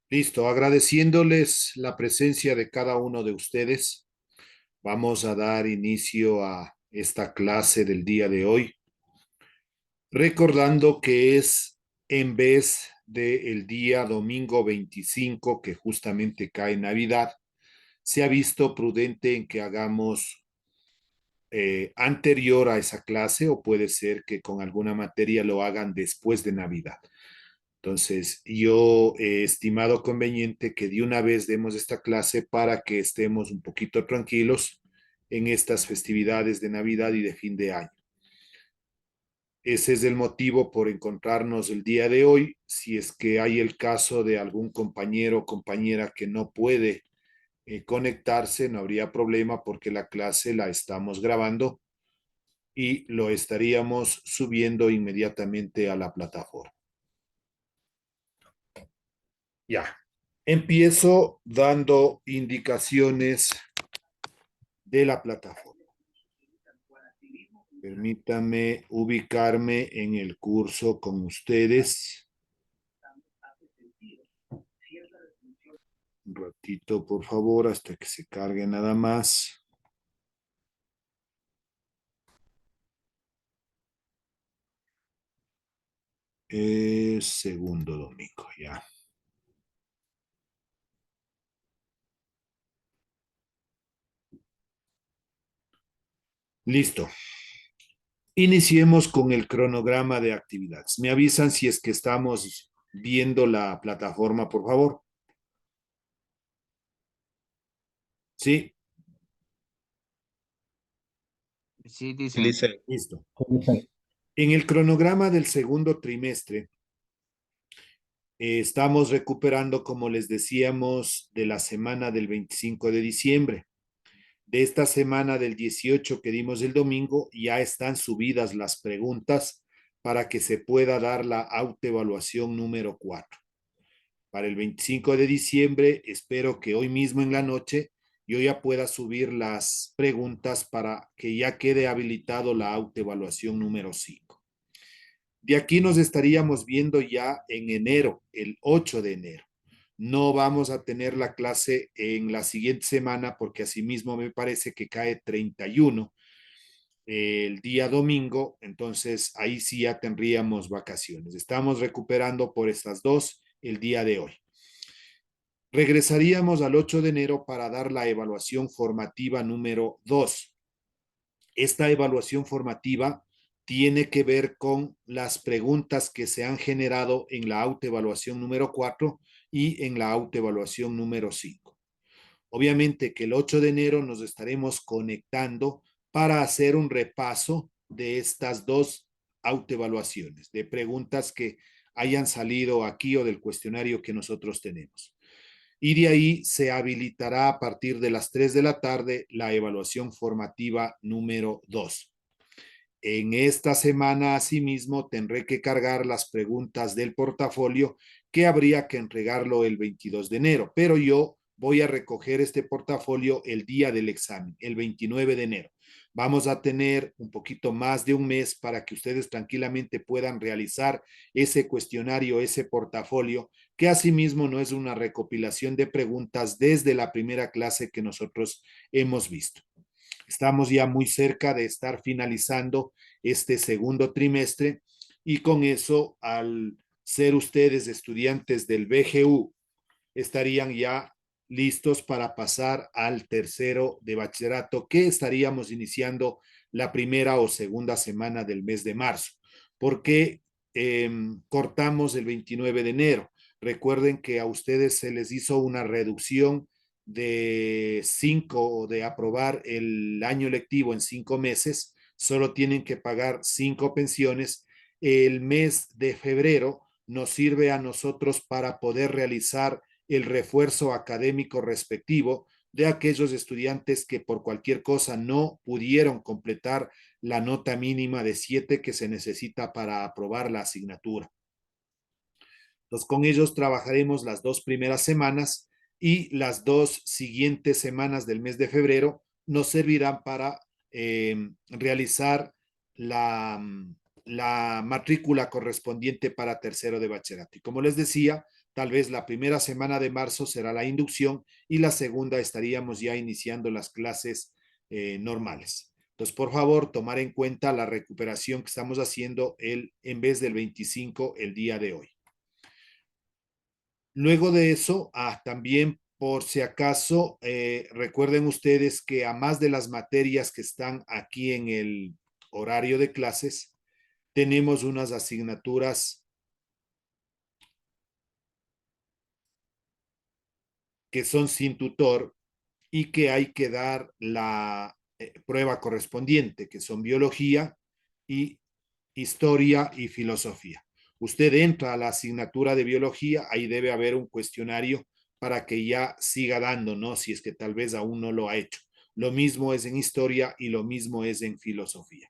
Listo, agradeciéndoles la presencia de cada uno de ustedes, vamos a dar inicio a esta clase del día de hoy, recordando que es en vez del día domingo 25, que justamente cae Navidad, se ha visto prudente en que hagamos anterior a esa clase o puede ser que con alguna materia lo hagan después de Navidad. Entonces, yo he estimado conveniente que de una vez demos esta clase para que estemos un poquito tranquilos en estas festividades de Navidad y de fin de año. Ese es el motivo por encontrarnos el día de hoy. Si es que hay el caso de algún compañero o compañera que no puede conectarse, no habría problema porque la clase la estamos grabando y lo estaríamos subiendo inmediatamente a la plataforma. Ya, empiezo dando indicaciones de la plataforma. Permítame ubicarme en el curso con ustedes. Un ratito, por favor, hasta que se cargue nada más. Segundo domingo, ya. Listo. Iniciemos con el cronograma de actividades. Me avisan si es que estamos viendo la plataforma, por favor. Sí, Sí, dice. Dice, listo. En el cronograma del segundo trimestre, estamos recuperando, como les decíamos, de la semana del 25 de diciembre. De esta semana del 18 que dimos el domingo, ya están subidas las preguntas para que se pueda dar la autoevaluación número 4. Para el 25 de diciembre, espero que hoy mismo en la noche yo ya pueda subir las preguntas para que ya quede habilitado la autoevaluación número 5. De aquí nos estaríamos viendo ya en enero, el 8 de enero. No vamos a tener la clase en la siguiente semana porque asimismo me parece que cae 31 el día domingo, entonces ahí sí ya tendríamos vacaciones. Estamos recuperando por estas dos el día de hoy. Regresaríamos al 8 de enero para dar la evaluación formativa número 2. Esta evaluación formativa tiene que ver con las preguntas que se han generado en la autoevaluación número 4 y en la autoevaluación número 5. Obviamente que el 8 de enero nos estaremos conectando para hacer un repaso de estas dos autoevaluaciones, de preguntas que hayan salido aquí o del cuestionario que nosotros tenemos. Y de ahí se habilitará a partir de las 3 de la tarde la evaluación formativa número 2. En esta semana, asimismo, tendré que cargar las preguntas del portafolio que habría que entregarlo el 22 de enero, pero yo voy a recoger este portafolio el día del examen, el 29 de enero. Vamos a tener un poquito más de un mes para que ustedes tranquilamente puedan realizar ese cuestionario, ese portafolio, que asimismo no es una recopilación de preguntas desde la primera clase que nosotros hemos visto. Estamos ya muy cerca de estar finalizando este segundo trimestre y con eso, al ser ustedes estudiantes del BGU, estarían ya listos para pasar al tercero de bachillerato, que estaríamos iniciando la primera o segunda semana del mes de marzo. ¿Por qué cortamos el 29 de enero? Recuerden que a ustedes se les hizo una reducción de 5 o de aprobar el año lectivo en 5 meses, solo tienen que pagar 5 pensiones. El mes de febrero nos sirve a nosotros para poder realizar el refuerzo académico respectivo de aquellos estudiantes que por cualquier cosa no pudieron completar la nota mínima de 7 que se necesita para aprobar la asignatura. Entonces, con ellos trabajaremos las 2 primeras semanas y las 2 siguientes semanas del mes de febrero nos servirán para realizar la matrícula correspondiente para tercero de bachillerato. Y como les decía, Tal vez la primera semana de marzo será la inducción y la segunda estaríamos ya iniciando las clases normales. Entonces, por favor, tomar en cuenta la recuperación que estamos haciendo en vez del 25 el día de hoy. Luego de eso, también por si acaso, recuerden ustedes que a más de las materias que están aquí en el horario de clases, tenemos unas asignaturas que son sin tutor y que hay que dar la prueba correspondiente, que son biología y historia y filosofía. Usted entra a la asignatura de biología, ahí debe haber un cuestionario para que ya siga dando, ¿no? Si es que tal vez aún no lo ha hecho. Lo mismo es en historia y lo mismo es en filosofía.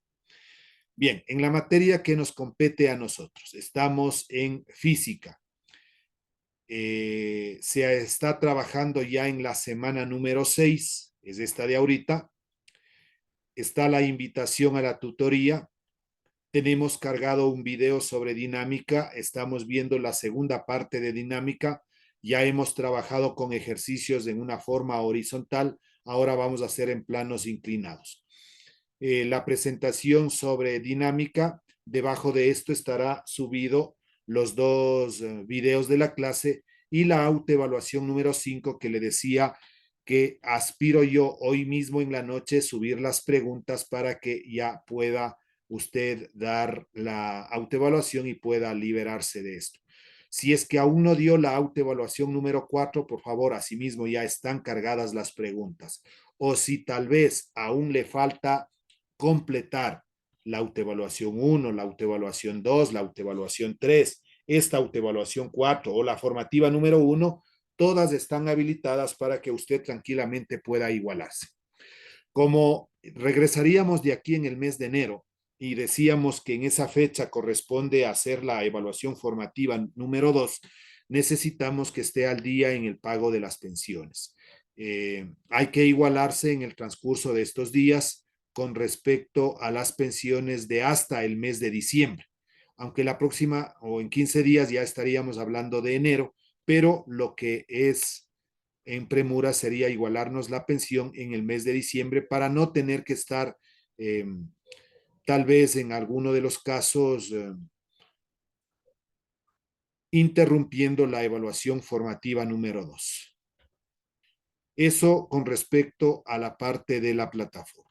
Bien, en la materia que nos compete a nosotros, estamos en física. Se está trabajando ya en la semana número 6, es esta de ahorita. Está la invitación a la tutoría. Tenemos cargado un video sobre dinámica. Estamos viendo la segunda parte de dinámica. Ya hemos trabajado con ejercicios en una forma horizontal. Ahora vamos a hacer en planos inclinados. La presentación sobre dinámica. Debajo de esto estará subido los dos videos de la clase y la autoevaluación número 5 que le decía que aspiro yo hoy mismo en la noche subir las preguntas para que ya pueda usted dar la autoevaluación y pueda liberarse de esto. Si es que aún no dio la autoevaluación número 4, por favor, asimismo ya están cargadas las preguntas. O si tal vez aún le falta completar la autoevaluación 1, la autoevaluación 2, la autoevaluación 3, esta autoevaluación 4 o la formativa número 1, todas están habilitadas para que usted tranquilamente pueda igualarse. Como regresaríamos de aquí en el mes de enero y decíamos que en esa fecha corresponde hacer la evaluación formativa número 2, necesitamos que esté al día en el pago de las pensiones. Hay que igualarse en el transcurso de estos días con respecto a las pensiones de hasta el mes de diciembre, aunque la próxima o en 15 días ya estaríamos hablando de enero, pero lo que es en premura sería igualarnos la pensión en el mes de diciembre para no tener que estar tal vez en alguno de los casos interrumpiendo la evaluación formativa número 2. Eso con respecto a la parte de la plataforma.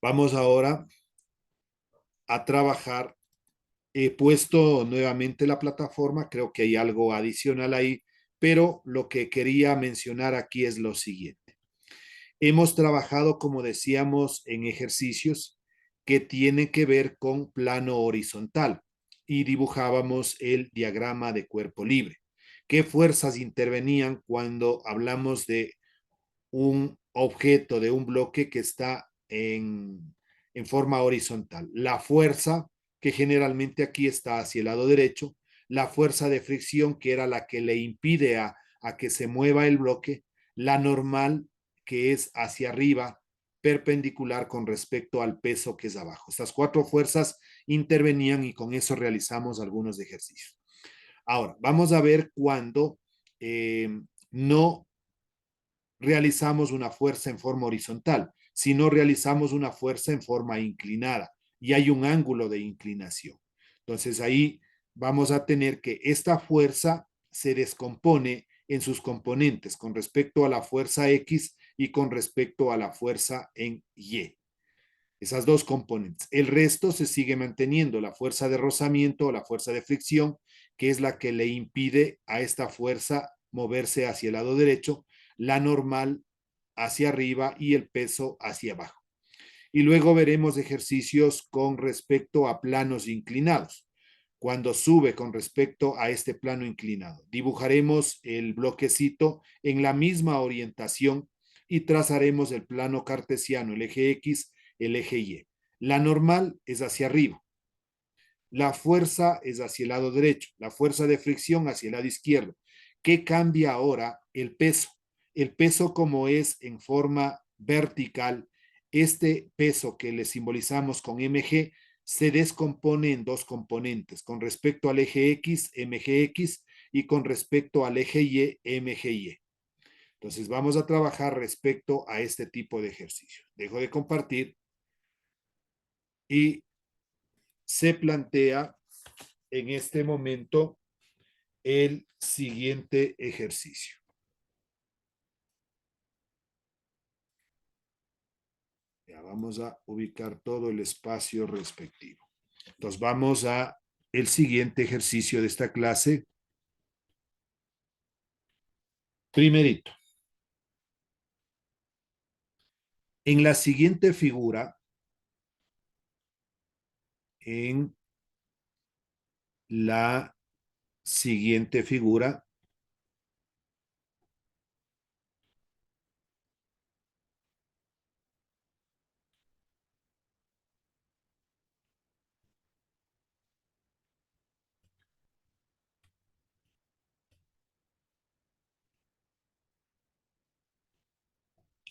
Vamos ahora a trabajar. He puesto nuevamente la plataforma, creo que hay algo adicional ahí, pero lo que quería mencionar aquí es lo siguiente. Hemos trabajado, como decíamos, en ejercicios que tienen que ver con plano horizontal y dibujábamos el diagrama de cuerpo libre. ¿Qué fuerzas intervenían cuando hablamos de un objeto, de un bloque que está en forma horizontal? La fuerza, que generalmente aquí está hacia el lado derecho, la fuerza de fricción, que era la que le impide a que se mueva el bloque, la normal, que es hacia arriba, perpendicular con respecto al peso que es abajo. Estas cuatro fuerzas intervenían y con eso realizamos algunos ejercicios. Ahora, vamos a ver cuando no realizamos una fuerza en forma horizontal, sino realizamos una fuerza en forma inclinada y hay un ángulo de inclinación. Entonces ahí vamos a tener que esta fuerza se descompone en sus componentes con respecto a la fuerza X y con respecto a la fuerza en Y. Esas dos componentes. El resto se sigue manteniendo, la fuerza de rozamiento o la fuerza de fricción, que es la que le impide a esta fuerza moverse hacia el lado derecho, la normal hacia arriba y el peso hacia abajo. Y luego veremos ejercicios con respecto a planos inclinados. Cuando sube con respecto a este plano inclinado, dibujaremos el bloquecito en la misma orientación y trazaremos el plano cartesiano, el eje X, el eje Y. La normal es hacia arriba. La fuerza es hacia el lado derecho, la fuerza de fricción hacia el lado izquierdo. ¿Qué cambia ahora? El peso. El peso, como es en forma vertical, este peso que le simbolizamos con mg se descompone en dos componentes, con respecto al eje X, mgx, y con respecto al eje Y, mgy. Entonces vamos a trabajar respecto a este tipo de ejercicio. Dejo de compartir y se plantea en este momento el siguiente ejercicio. Ya vamos a ubicar todo el espacio respectivo. Entonces vamos a el siguiente ejercicio de esta clase. Primerito. En la siguiente figura, en la siguiente figura,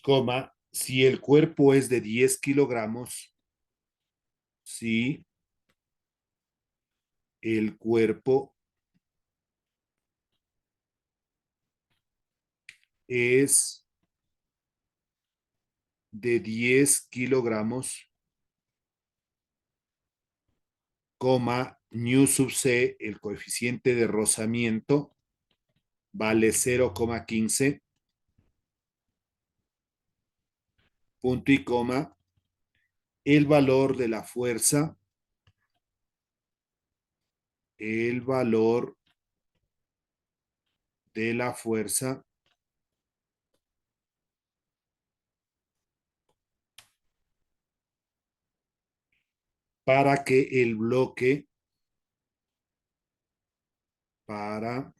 coma, si el cuerpo es de 10 kilogramos, si el cuerpo es de 10 kilogramos, coma, nu sub c, el coeficiente de rozamiento, vale 0,15, punto y coma, el valor de la fuerza, el valor de la fuerza para que el bloque, para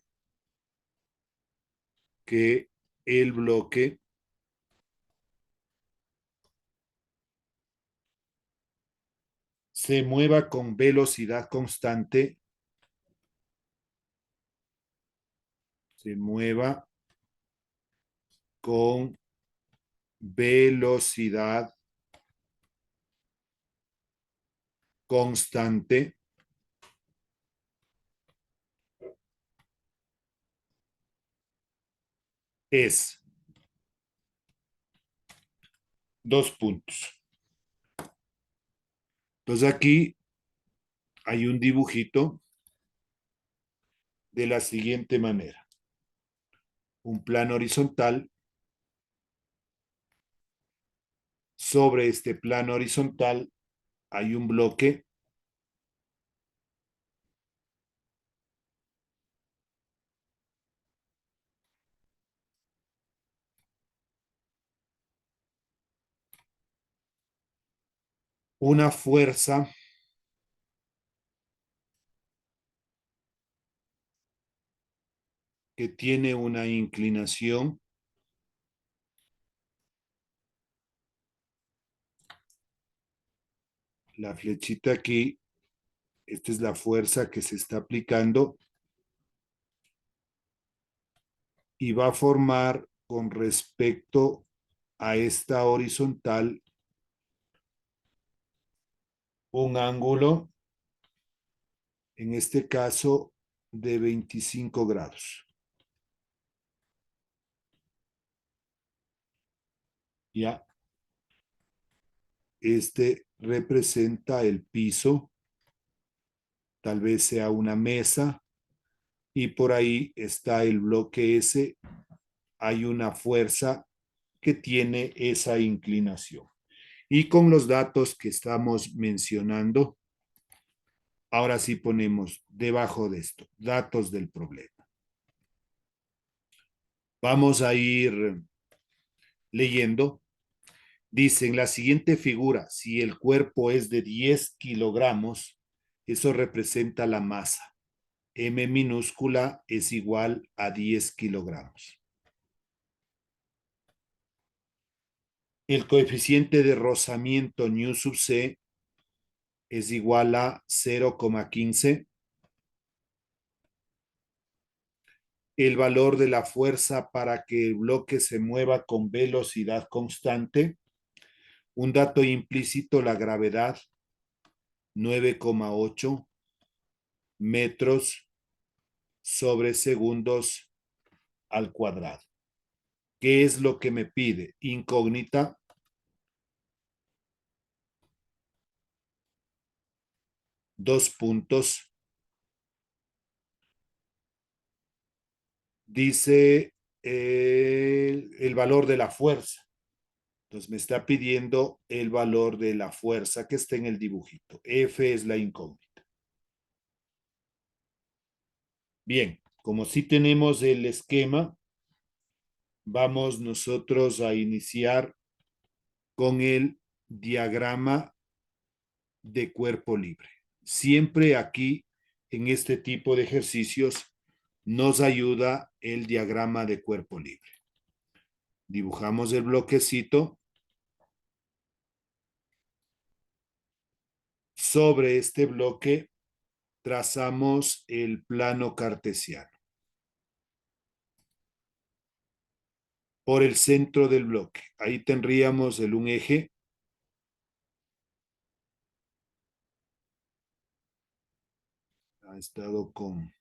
que el bloque se mueva con velocidad constante, se mueva con velocidad constante, es dos puntos. Entonces aquí hay un dibujito de la siguiente manera. Un plano horizontal. Sobre este plano horizontal hay un bloque. Una fuerza que tiene una inclinación la flechita aquí, esta es la fuerza que se está aplicando y va a formar con respecto a esta horizontal un ángulo, en este caso de 25 grados. Ya, este representa el piso, tal vez sea una mesa, y por ahí está el bloque S. Hay una fuerza que tiene esa inclinación. Y con los datos que estamos mencionando, ahora sí ponemos debajo de esto, datos del problema. Vamos a ir leyendo. Dice en la siguiente figura, si el cuerpo es de 10 kilogramos, eso representa la masa. M minúscula es igual a 10 kilogramos. El coeficiente de rozamiento nu sub c es igual a 0,15. El valor de la fuerza para que el bloque se mueva con velocidad constante. Un dato implícito, la gravedad. 9,8 metros sobre segundos al cuadrado. ¿Qué es lo que me pide? Incógnita. Dos puntos. Dice el valor de la fuerza. Entonces me está pidiendo el valor de la fuerza que está en el dibujito. F es la incógnita. Bien, como si tenemos el esquema, vamos nosotros a iniciar con el diagrama de cuerpo libre. Siempre aquí, en este tipo de ejercicios, nos ayuda el diagrama de cuerpo libre. Dibujamos el bloquecito. Sobre este bloque trazamos el plano cartesiano. Por el centro del bloque. Ahí tendríamos un eje. Ha estado con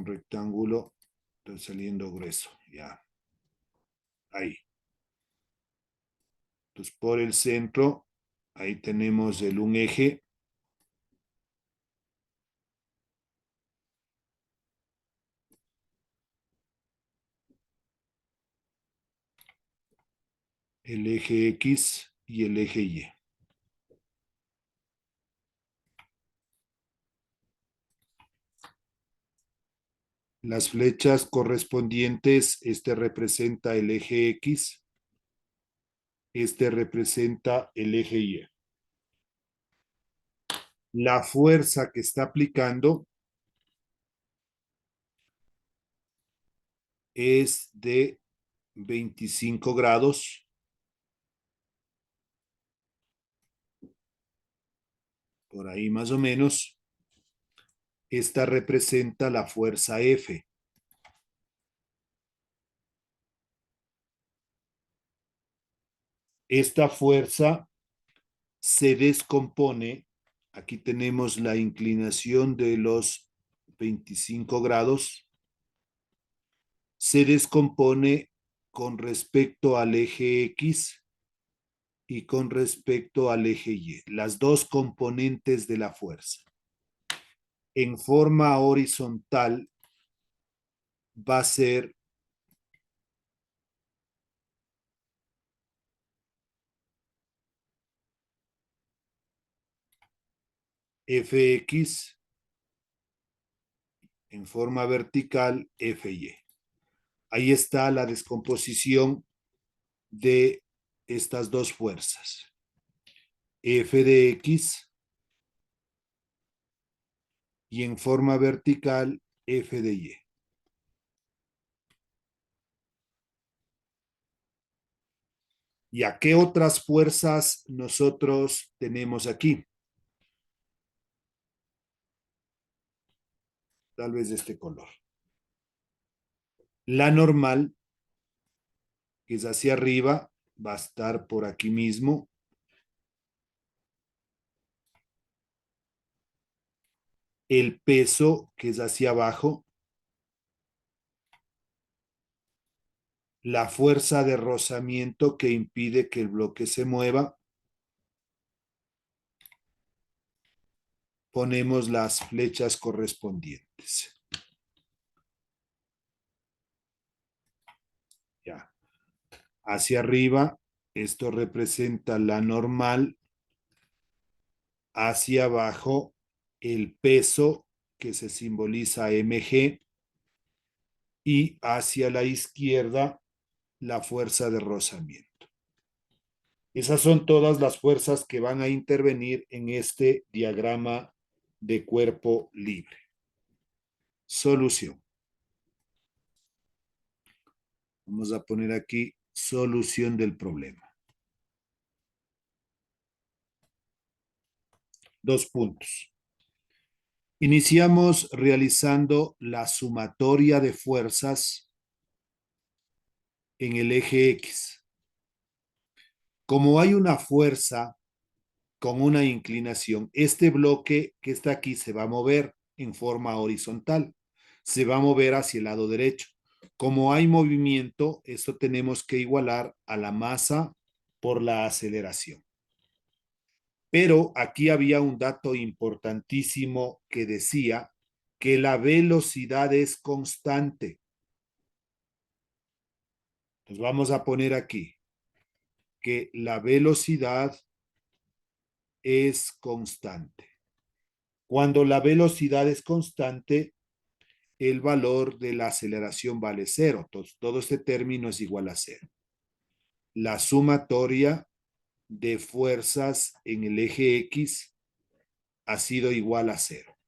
rectángulo. Está saliendo grueso. Ya. Ahí. Entonces, por el centro, ahí tenemos un eje. El eje X y el eje Y. Las flechas correspondientes, este representa el eje X, este representa el eje Y. La fuerza que está aplicando es de 25 grados. Por ahí más o menos. Esta representa la fuerza F. Esta fuerza se descompone. Aquí tenemos la inclinación de los 25 grados. Se descompone con respecto al eje X y con respecto al eje Y. Las dos componentes de la fuerza. En forma horizontal va a ser Fx, en forma vertical Fy. Ahí está la descomposición de estas dos fuerzas. F de X y en forma vertical F de Y. ¿Y a qué otras fuerzas nosotros tenemos aquí? Tal vez de este color. La normal, que es hacia arriba, va a estar por aquí mismo. El peso, que es hacia abajo. La fuerza de rozamiento que impide que el bloque se mueva. Ponemos las flechas correspondientes. Ya. Hacia arriba, esto representa la normal. Hacia abajo, el peso, que se simboliza mg. Y hacia la izquierda, la fuerza de rozamiento. Esas son todas las fuerzas que van a intervenir en este diagrama de cuerpo libre. Solución. Vamos a poner aquí solución del problema. 2 puntos. Iniciamos realizando la sumatoria de fuerzas en el eje X. Como hay una fuerza con una inclinación. Este bloque que está aquí se va a mover en forma horizontal, se va a mover hacia el lado derecho. Como hay movimiento, esto tenemos que igualar a la masa por la aceleración. Pero aquí había un dato importantísimo que decía que la velocidad es constante. Entonces vamos a poner aquí que la velocidad es constante. Cuando la velocidad es constante, el valor de la aceleración vale cero. Entonces, todo este término es igual a cero. La sumatoria de fuerzas en el eje X ha sido igual a cero.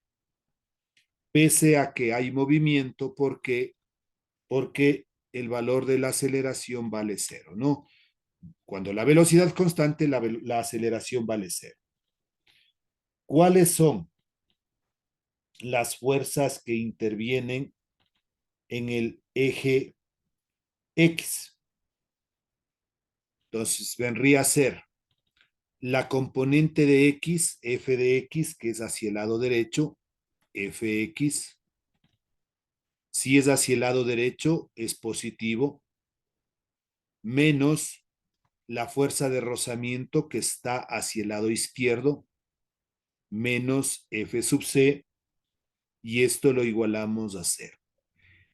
Pese a que hay movimiento, ¿por qué? Porque el valor de la aceleración vale cero, ¿no? Cuando la velocidad es constante, la aceleración vale cero. ¿Cuáles son las fuerzas que intervienen en el eje X? Entonces, vendría a ser la componente de X, f de X, que es hacia el lado derecho, fx. Si es hacia el lado derecho, es positivo, menos la fuerza de rozamiento que está hacia el lado izquierdo, menos f sub c, y esto lo igualamos a cero.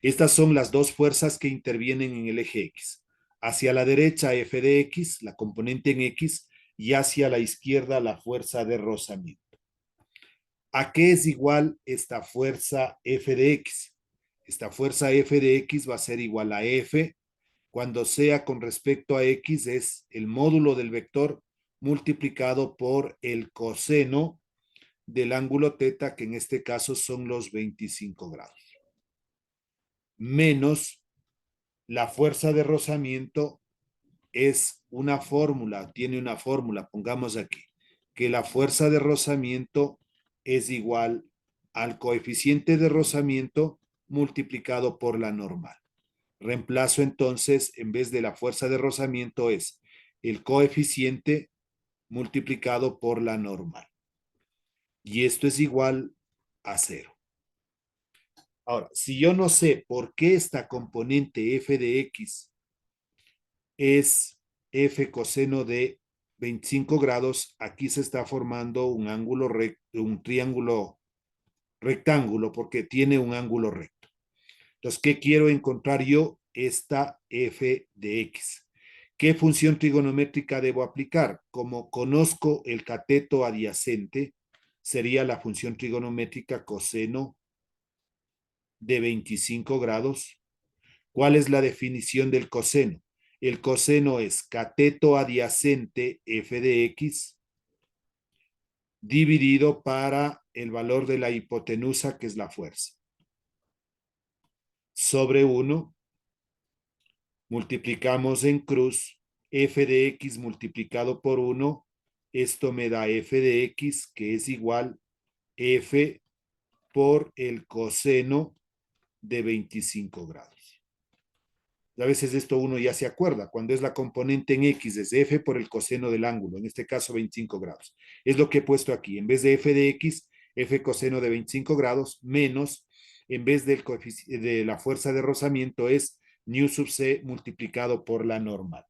Estas son las dos fuerzas que intervienen en el eje X. Hacia la derecha, f de X, la componente en X, y hacia la izquierda, la fuerza de rozamiento. ¿A qué es igual esta fuerza f de X? Esta fuerza f de X va a ser igual a f cuando sea con respecto a X, es el módulo del vector multiplicado por el coseno del ángulo teta, que en este caso son los 25 grados, menos la fuerza de rozamiento. Es una fórmula, tiene una fórmula, pongamos aquí, que la fuerza de rozamiento es igual al coeficiente de rozamiento multiplicado por la normal. Reemplazo entonces, en vez de la fuerza de rozamiento, es el coeficiente multiplicado por la normal. Y esto es igual a cero. Ahora, si yo no sé por qué esta componente f de x es f coseno de 25 grados, aquí se está formando un ángulo recto, un triángulo rectángulo, porque tiene un ángulo recto. Entonces, ¿qué quiero encontrar yo? Esta f de x. ¿Qué función trigonométrica debo aplicar? Como conozco el cateto adyacente, sería la función trigonométrica coseno de 25 grados. ¿Cuál es la definición del coseno? El coseno es cateto adyacente f de x dividido para el valor de la hipotenusa, que es la fuerza, sobre 1. Multiplicamos en cruz f de x multiplicado por 1. Esto me da f de x, que es igual f por el coseno de 25 grados. A veces esto uno ya se acuerda, cuando es la componente en x es f por el coseno del ángulo, en este caso 25 grados. Es lo que he puesto aquí, en vez de f de x, f coseno de 25 grados, menos, en vez de la fuerza de rozamiento, es nu sub c multiplicado por la normal.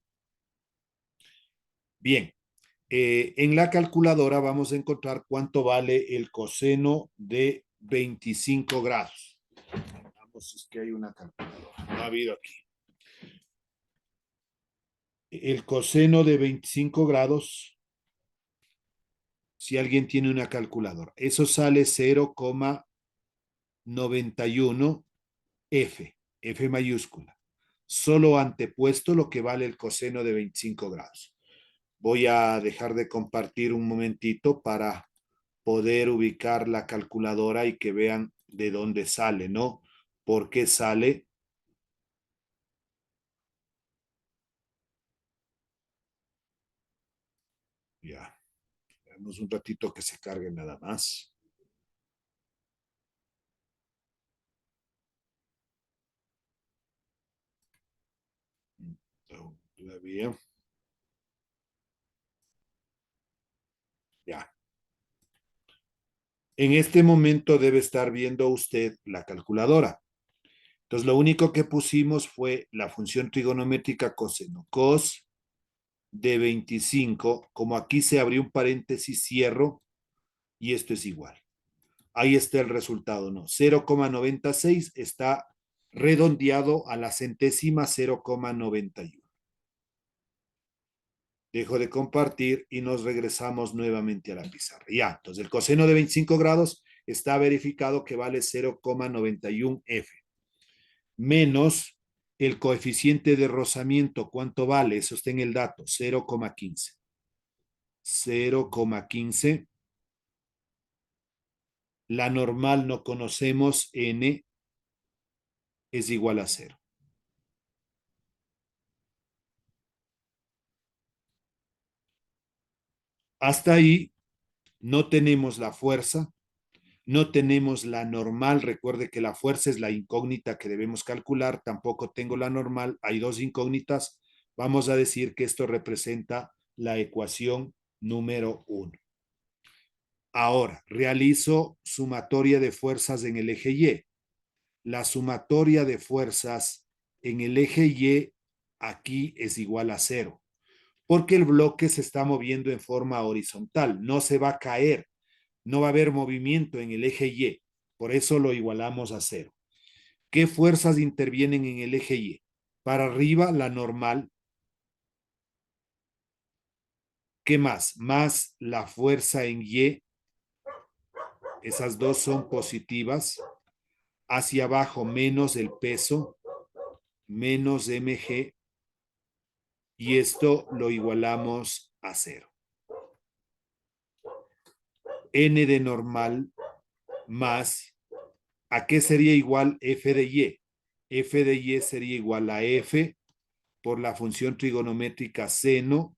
Bien, en la calculadora vamos a encontrar cuánto vale el coseno de 25 grados. Vamos, si es que hay una calculadora. No ha habido aquí. El coseno de 25 grados, si alguien tiene una calculadora, eso sale 0,91 F mayúscula. Solo antepuesto lo que vale el coseno de 25 grados. Voy a dejar de compartir un momentito para poder ubicar la calculadora y que vean de dónde sale, ¿no? ¿Por qué sale? Ya, damos un ratito que se cargue nada más. Todavía. En este momento debe estar viendo usted la calculadora. Entonces, lo único que pusimos fue la función trigonométrica coseno. Cos de 25, como aquí se abrió un paréntesis, cierro, y esto es igual. Ahí está el resultado, ¿no? 0,96 está redondeado a la centésima 0,91. Dejo de compartir y nos regresamos nuevamente a la pizarra. Ya, entonces el coseno de 25 grados está verificado que vale 0,91 F. Menos el coeficiente de rozamiento, ¿cuánto vale? Eso está en el dato, 0,15. 0,15. La normal no conocemos, n es igual a 0. Hasta ahí no tenemos la fuerza, no tenemos la normal. Recuerde que la fuerza es la incógnita que debemos calcular. Tampoco tengo la normal. Hay dos incógnitas. Vamos a decir que esto representa la ecuación número 1. Ahora, realizo sumatoria de fuerzas en el eje Y. La sumatoria de fuerzas en el eje Y aquí es igual a 0, porque el bloque se está moviendo en forma horizontal, no se va a caer, no va a haber movimiento en el eje Y, por eso lo igualamos a 0. ¿Qué fuerzas intervienen en el eje Y? Para arriba, la normal. ¿Qué más? Más la fuerza en Y, esas dos son positivas. Hacia abajo, menos el peso, menos mg, y esto lo igualamos a 0. N de normal más, ¿a qué sería igual f de y? F de y sería igual a f por la función trigonométrica seno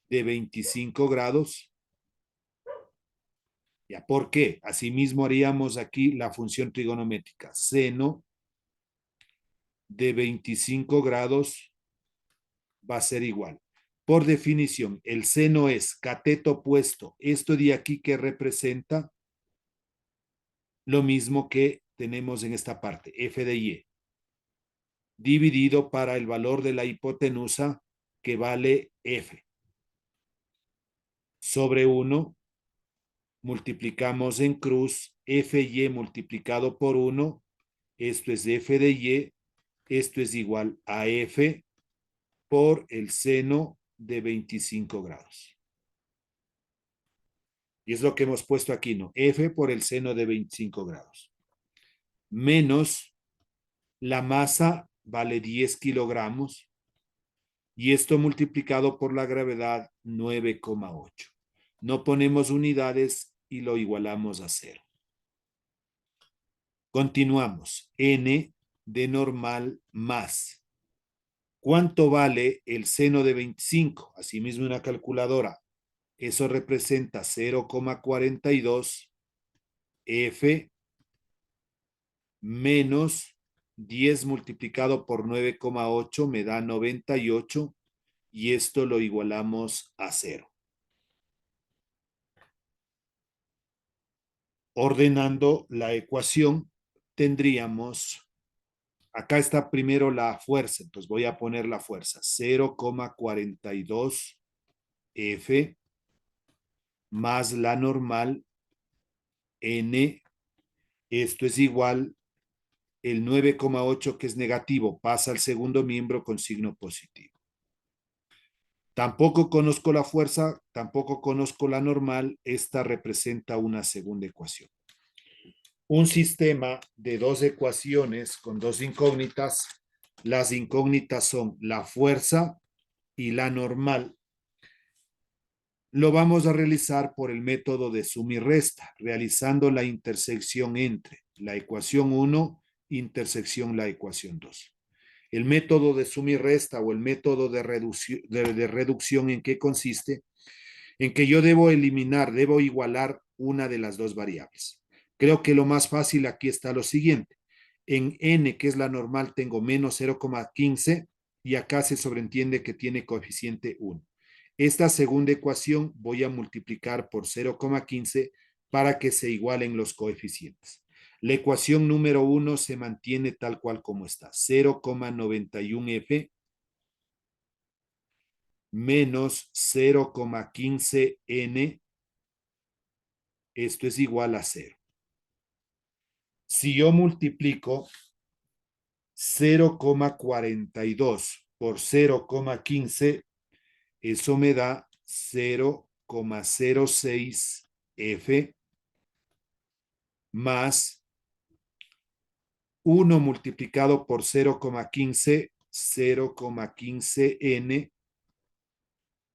de 25 grados. ¿Ya por qué? Asimismo haríamos aquí la función trigonométrica seno de 25 grados va a ser igual. Por definición, el seno es cateto opuesto. Esto de aquí que representa lo mismo que tenemos en esta parte, f de y, dividido para el valor de la hipotenusa que vale f. Sobre 1, multiplicamos en cruz, fy multiplicado por 1, esto es f de y, esto es igual a f por el seno de 25 grados. Y es lo que hemos puesto aquí, ¿no? F por el seno de 25 grados. Menos la masa vale 10 kilogramos y esto multiplicado por la gravedad 9,8. No ponemos unidades y lo igualamos a 0. Continuamos. N de normal más. ¿Cuánto vale el seno de 25? Asimismo una calculadora. Eso representa 0,42 F menos 10 multiplicado por 9,8 me da 98 y esto lo igualamos a 0. Ordenando la ecuación, tendríamos, acá está primero la fuerza, entonces voy a poner la fuerza, 0,42 F más la normal N, esto es igual, el 9,8 que es negativo pasa al segundo miembro con signo positivo. Tampoco conozco la fuerza, tampoco conozco la normal, esta representa una segunda ecuación. Un sistema de dos ecuaciones con dos incógnitas. Las incógnitas son la fuerza y la normal. Lo vamos a realizar por el método de suma y resta, realizando la intersección entre la ecuación 1, intersección la ecuación 2. El método de suma y resta o el método de reducción, ¿en qué consiste? En que yo debo eliminar, debo igualar una de las dos variables. Creo que lo más fácil aquí está lo siguiente. En n, que es la normal, tengo menos 0,15 y acá se sobreentiende que tiene coeficiente 1. Esta segunda ecuación voy a multiplicar por 0,15 para que se igualen los coeficientes. La ecuación número 1 se mantiene tal cual como está. 0,91F menos 0,15N. Esto es igual a 0. Si yo multiplico 0,42 por 0,15, eso me da 0,06F más 1 multiplicado por 0,15, 0,15N,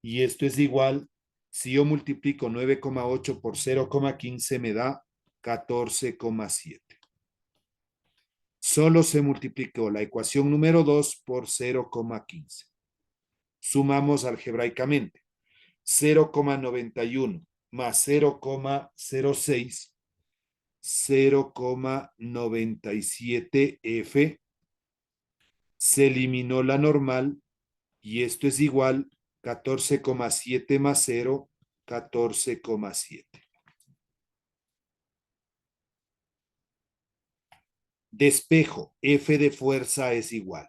y esto es igual, si yo multiplico 9,8 por 0,15 me da 14,7. Solo se multiplicó la ecuación número 2 por 0,15. Sumamos algebraicamente. 0,91 más 0,06, 0,97F. Se eliminó la normal y esto es igual 14,7 más 0, 14,7. Despejo, F de fuerza es igual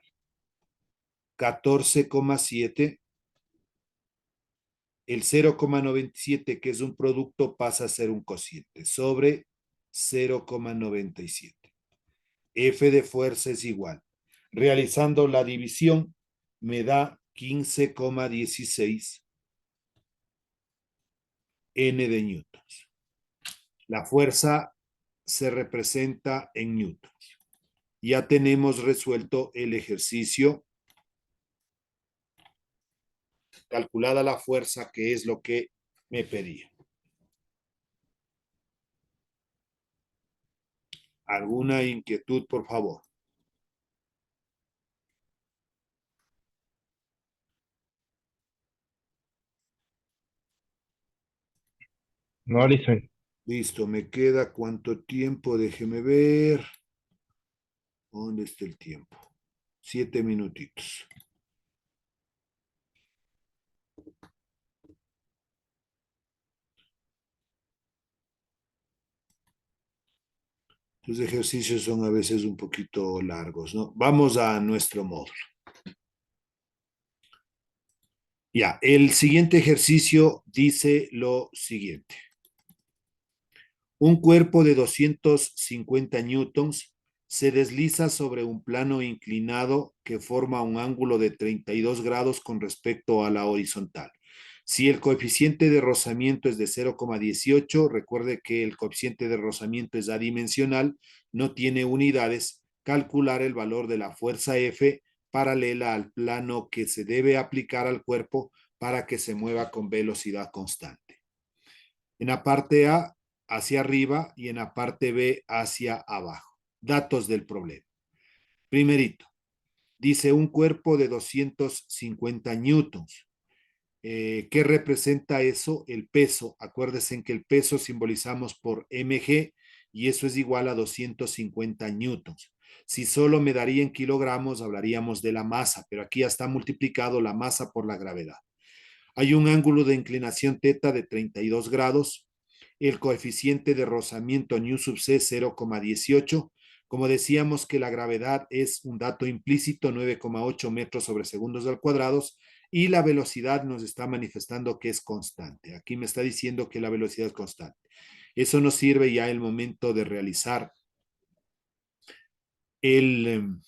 14,7. El 0,97, que es un producto, pasa a ser un cociente sobre 0,97. F de fuerza es igual. Realizando la división, me da 15,16 N de newtons. La fuerza se representa en newtons. Ya tenemos resuelto el ejercicio. Calculada la fuerza, que es lo que me pedía. ¿Alguna inquietud, por favor? No, listo. Listo, me queda cuánto tiempo, déjeme ver. ¿Dónde está el tiempo? 7 minutitos. Los ejercicios son a veces un poquito largos, ¿no? Vamos a nuestro módulo. Ya, el siguiente ejercicio dice lo siguiente. Un cuerpo de 250 newtons se desliza sobre un plano inclinado que forma un ángulo de 32 grados con respecto a la horizontal. Si el coeficiente de rozamiento es de 0,18, recuerde que el coeficiente de rozamiento es adimensional, no tiene unidades, calcular el valor de la fuerza F paralela al plano que se debe aplicar al cuerpo para que se mueva con velocidad constante. En la parte A, hacia arriba, y en la parte B, hacia abajo. Datos del problema. Primerito, dice un cuerpo de 250 newtons. ¿Qué representa eso? El peso. Acuérdense que el peso simbolizamos por mg y eso es igual a 250 newtons. Si solo me daría en kilogramos, hablaríamos de la masa, pero aquí ya está multiplicado la masa por la gravedad. Hay un ángulo de inclinación θ de 32 grados. El coeficiente de rozamiento nu sub c 0,18. Como decíamos que la gravedad es un dato implícito, 9,8 metros sobre segundos al cuadrado, y la velocidad nos está manifestando que es constante. Aquí me está diciendo que la velocidad es constante. Eso nos sirve ya el momento de realizar el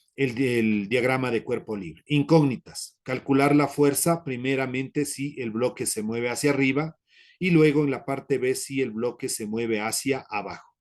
diagrama de cuerpo libre. Incógnitas. Calcular la fuerza primeramente si el bloque se mueve hacia arriba y luego en la parte B si el bloque se mueve hacia abajo.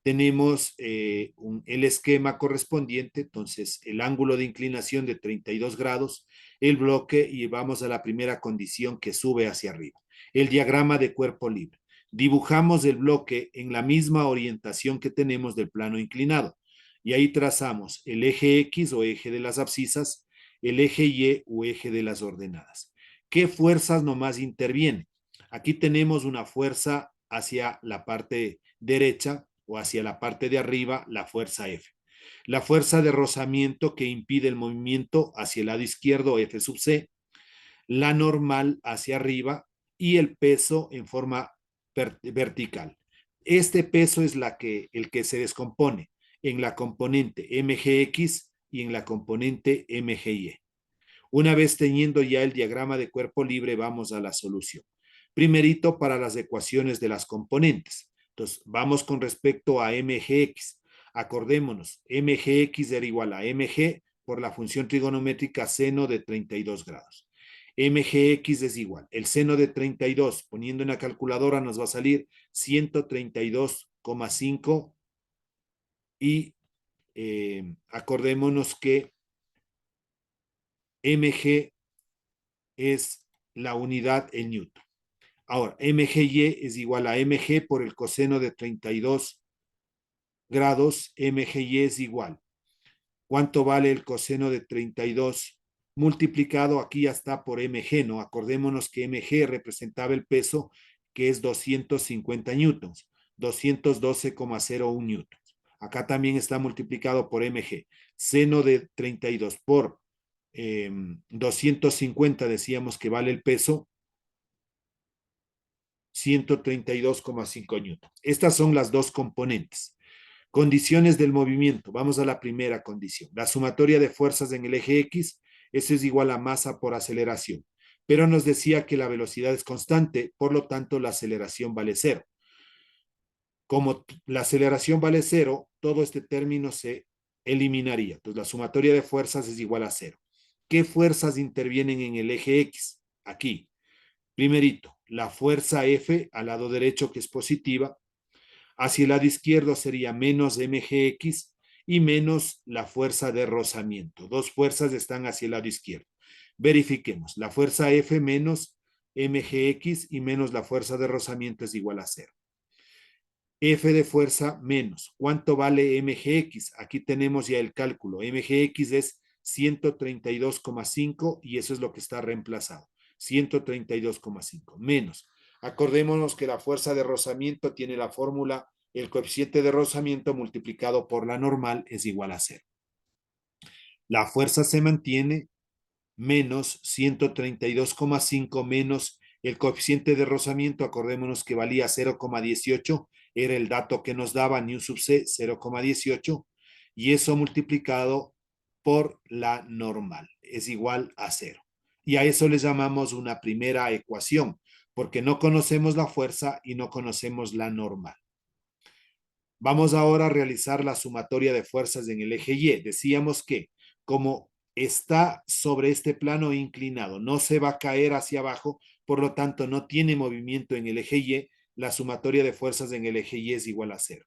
Tenemos el esquema correspondiente, entonces el ángulo de inclinación de 32 grados, el bloque, y vamos a la primera condición que sube hacia arriba. El diagrama de cuerpo libre. Dibujamos el bloque en la misma orientación que tenemos del plano inclinado. Y ahí trazamos el eje X o eje de las abscisas, el eje Y o eje de las ordenadas. ¿Qué fuerzas nomás intervienen? Aquí tenemos una fuerza hacia la parte derecha o hacia la parte de arriba, la fuerza F. La fuerza de rozamiento que impide el movimiento hacia el lado izquierdo, F sub C. La normal hacia arriba y el peso en forma vertical. Este peso es el que se descompone en la componente mgx y en la componente mgy. Una vez teniendo ya el diagrama de cuerpo libre, vamos a la solución. Primerito para las ecuaciones de las componentes. Entonces, vamos con respecto a mgx. Acordémonos, mgx era igual a mg por la función trigonométrica seno de 32 grados. mgx es igual, el seno de 32, poniendo en la calculadora nos va a salir 132,5 y acordémonos que mg es la unidad en newton. Ahora, mgy es igual a mg por el coseno de 32 grados, mgy es igual. ¿Cuánto vale el coseno de 32 multiplicado? Aquí ya está por mg, ¿no? Acordémonos que mg representaba el peso, que es 250 newtons, 212,01 newtons. Acá también está multiplicado por mg. Seno de 32 por 250, decíamos que vale el peso, 132,5 newtons. Estas son las dos componentes. Condiciones del movimiento. Vamos a la primera condición. La sumatoria de fuerzas en el eje X, eso es igual a masa por aceleración. Pero nos decía que la velocidad es constante, por lo tanto la aceleración vale cero. Como la aceleración vale cero, todo este término se eliminaría. Entonces la sumatoria de fuerzas es igual a cero. ¿Qué fuerzas intervienen en el eje X? Aquí. Primerito, la fuerza F al lado derecho, que es positiva. Hacia el lado izquierdo sería menos mgx y menos la fuerza de rozamiento. Dos fuerzas están hacia el lado izquierdo. Verifiquemos. La fuerza F menos mgx y menos la fuerza de rozamiento es igual a cero. F de fuerza menos. ¿Cuánto vale mgx? Aquí tenemos ya el cálculo. Mgx es 132,5 y eso es lo que está reemplazado. 132,5 menos. Acordémonos que la fuerza de rozamiento tiene la fórmula, el coeficiente de rozamiento multiplicado por la normal es igual a cero. La fuerza se mantiene, menos 132,5 menos el coeficiente de rozamiento, acordémonos que valía 0,18, era el dato que nos daba nu sub c, 0,18, y eso multiplicado por la normal es igual a cero. Y a eso le llamamos una primera ecuación, porque no conocemos la fuerza y no conocemos la normal. Vamos ahora a realizar la sumatoria de fuerzas en el eje Y. Decíamos que como está sobre este plano inclinado, no se va a caer hacia abajo, por lo tanto no tiene movimiento en el eje Y, la sumatoria de fuerzas en el eje Y es igual a cero.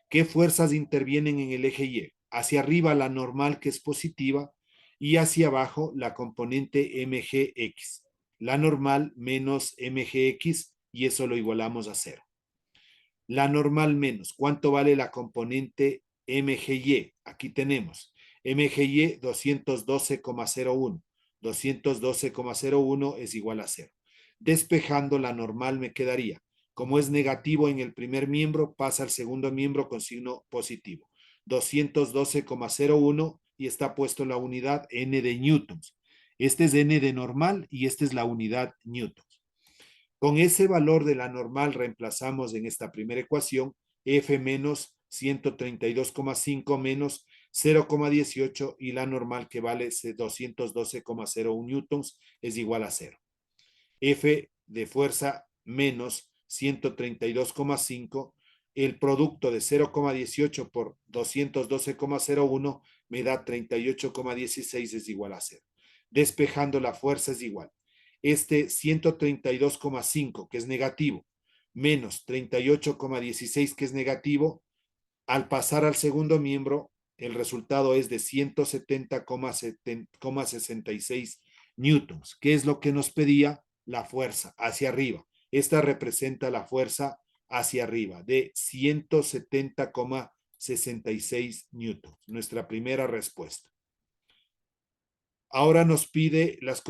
¿Qué fuerzas intervienen en el eje Y? Hacia arriba la normal, que es positiva, y hacia abajo la componente mgx. La normal menos mgx, y eso lo igualamos a cero. La normal menos, ¿cuánto vale la componente mgy? Aquí tenemos mgy 212,01. 212,01 es igual a cero. Despejando la normal me quedaría, como es negativo en el primer miembro, pasa al segundo miembro con signo positivo. 212,01 y está puesto la unidad n de newtons. Este es n de normal y esta es la unidad newtons. Con ese valor de la normal reemplazamos en esta primera ecuación F menos 132,5 menos 0,18 y la normal, que vale 212,01 newtons, es igual a 0. F de fuerza menos 132,5, el producto de 0,18 por 212,01 me da 38,16, es igual a 0. Despejando la fuerza es igual. Este 132,5, que es negativo, menos 38,16, que es negativo, al pasar al segundo miembro, el resultado es de 170,66 newtons, que es lo que nos pedía la fuerza hacia arriba. Esta representa la fuerza hacia arriba de 170,66 newtons. Nuestra primera respuesta. Ahora nos pide las